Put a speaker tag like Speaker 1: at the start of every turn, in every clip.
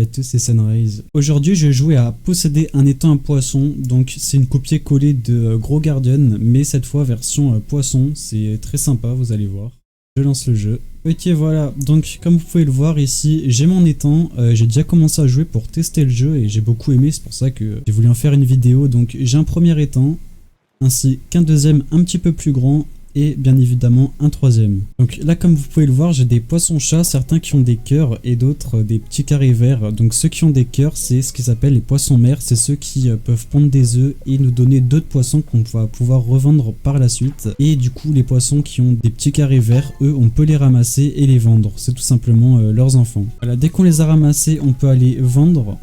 Speaker 1: à tous, c'est Sunrise. Aujourd'hui, je vais jouer à posséder un étang à poisson. Donc, c'est une copier-coller de Grow Guardian, mais cette fois version poisson. C'est très sympa, vous allez voir. Je lance le jeu. Ok, voilà. Donc, comme vous pouvez le voir ici, j'ai mon étang. J'ai déjà commencé à jouer pour tester le jeu et j'ai beaucoup aimé. C'est pour ça que j'ai voulu en faire une vidéo. Donc, j'ai un premier étang, ainsi qu'un deuxième un petit peu plus grand. Et bien évidemment un troisième. Donc là, comme vous pouvez le voir, j'ai des poissons-chats, certains qui ont des cœurs et d'autres des petits carrés verts. Donc ceux qui ont des cœurs, c'est ce qu'ils appellent les poissons-mères, c'est ceux qui peuvent pondre des œufs et nous donner d'autres poissons qu'on va pouvoir revendre par la suite. Et du coup, les poissons qui ont des petits carrés verts, eux, on peut les ramasser et les vendre. C'est tout simplement leurs enfants. Voilà, dès qu'on les a ramassés, on peut aller vendre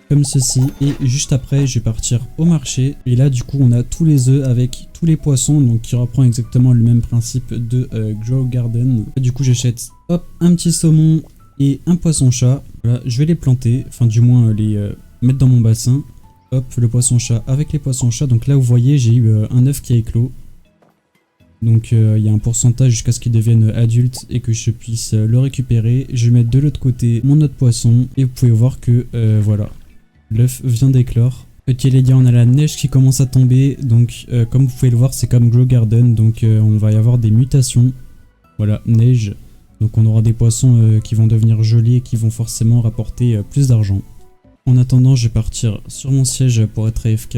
Speaker 1: comme ceci, et juste après je vais partir au marché et là du coup on a tous les œufs avec tous les poissons, donc qui reprend exactement le même principe de Grow Garden. Du coup j'achète hop un petit saumon et un poisson chat. Voilà, je vais les planter, enfin du moins les mettre dans mon bassin. Hop, le poisson chat avec les poissons chats. Donc là vous voyez, j'ai eu un œuf qui a éclos. Donc il y a un pourcentage jusqu'à ce qu'il devienne adulte et que je puisse le récupérer. Je vais mettre de l'autre côté mon autre poisson et vous pouvez voir que voilà, l'œuf vient d'éclore. Ok les gars, on a la neige qui commence à tomber, donc comme vous pouvez le voir, c'est comme Grow Garden, donc on va y avoir des mutations. Voilà, neige, donc on aura des poissons qui vont devenir jolis et qui vont forcément rapporter plus d'argent. En attendant, je vais partir sur mon siège pour être AFK.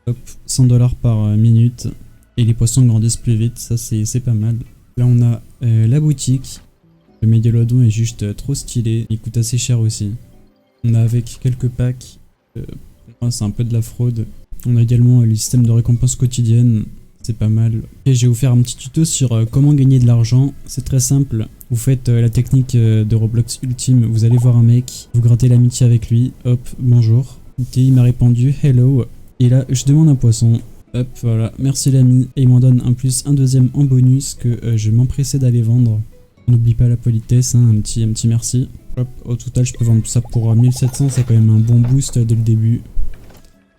Speaker 1: Hop, 100 $ par minute, et les poissons grandissent plus vite, ça c'est pas mal. Là on a la boutique, le mégalodon est juste trop stylé, il coûte assez cher aussi. On a avec quelques packs, c'est un peu de la fraude. On a également le système de récompense quotidienne, c'est pas mal. Et je vais vous faire un petit tuto sur comment gagner de l'argent. C'est très simple, vous faites la technique de Roblox Ultime, vous allez voir un mec, vous grattez l'amitié avec lui, hop, bonjour. Ok, il m'a répondu hello, et là je demande un poisson. Hop, voilà, merci l'ami, et il m'en donne un plus, un deuxième en bonus que je m'empressais d'aller vendre. On n'oublie pas la politesse, hein, un petit merci. Hop, au total je peux vendre ça pour 1700, c'est quand même un bon boost dès le début.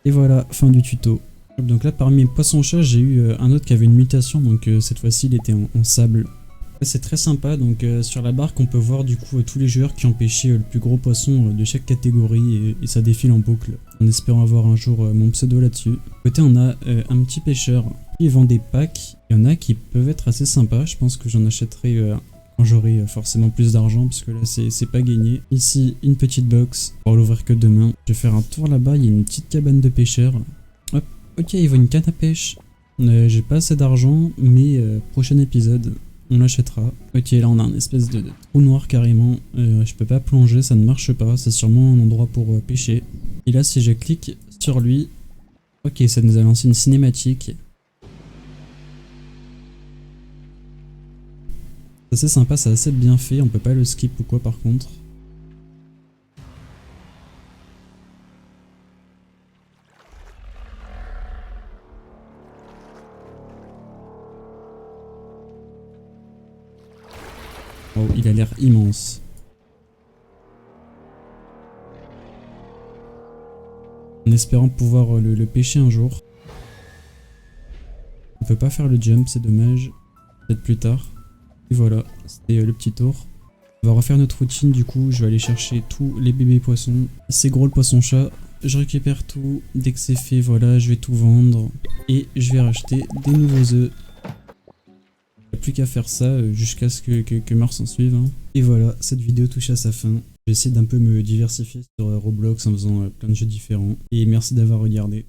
Speaker 1: Et voilà, fin du tuto. Hop, donc là parmi mes poissons-chats, j'ai eu un autre qui avait une mutation, donc cette fois-ci il était en sable. C'est très sympa, donc sur la barque on peut voir du coup tous les joueurs qui ont pêché le plus gros poisson de chaque catégorie et ça défile en boucle, en espérant avoir un jour mon pseudo là-dessus. Côté on a un petit pêcheur qui vend des packs, il y en a qui peuvent être assez sympas, je pense que j'en achèterai quand j'aurai forcément plus d'argent, parce que là c'est pas gagné. Ici une petite box, on va l'ouvrir que demain. Je vais faire un tour là-bas, il y a une petite cabane de pêcheurs. Hop, ok, il vaut une canne à pêche. J'ai pas assez d'argent, mais prochain épisode on l'achètera. Ok, là on a un espèce de trou noir carrément, je peux pas plonger, ça ne marche pas, c'est sûrement un endroit pour pêcher. Et là si je clique sur lui, ok, ça nous a lancé une cinématique. C'est assez sympa, c'est assez bien fait, on peut pas le skip ou quoi par contre. Oh, il a l'air immense. En espérant pouvoir le pêcher un jour. On peut pas faire le jump, c'est dommage. Peut-être plus tard. Et voilà, c'était le petit tour. On va refaire notre routine du coup, je vais aller chercher tous les bébés poissons. C'est gros le poisson chat, je récupère tout, dès que c'est fait, voilà, je vais tout vendre. Et je vais racheter des nouveaux œufs. Il n'y a plus qu'à faire ça jusqu'à ce que Mars s'en suive. Hein. Et voilà, cette vidéo touche à sa fin. Je vais essayer d'un peu me diversifier sur Roblox en faisant plein de jeux différents. Et merci d'avoir regardé.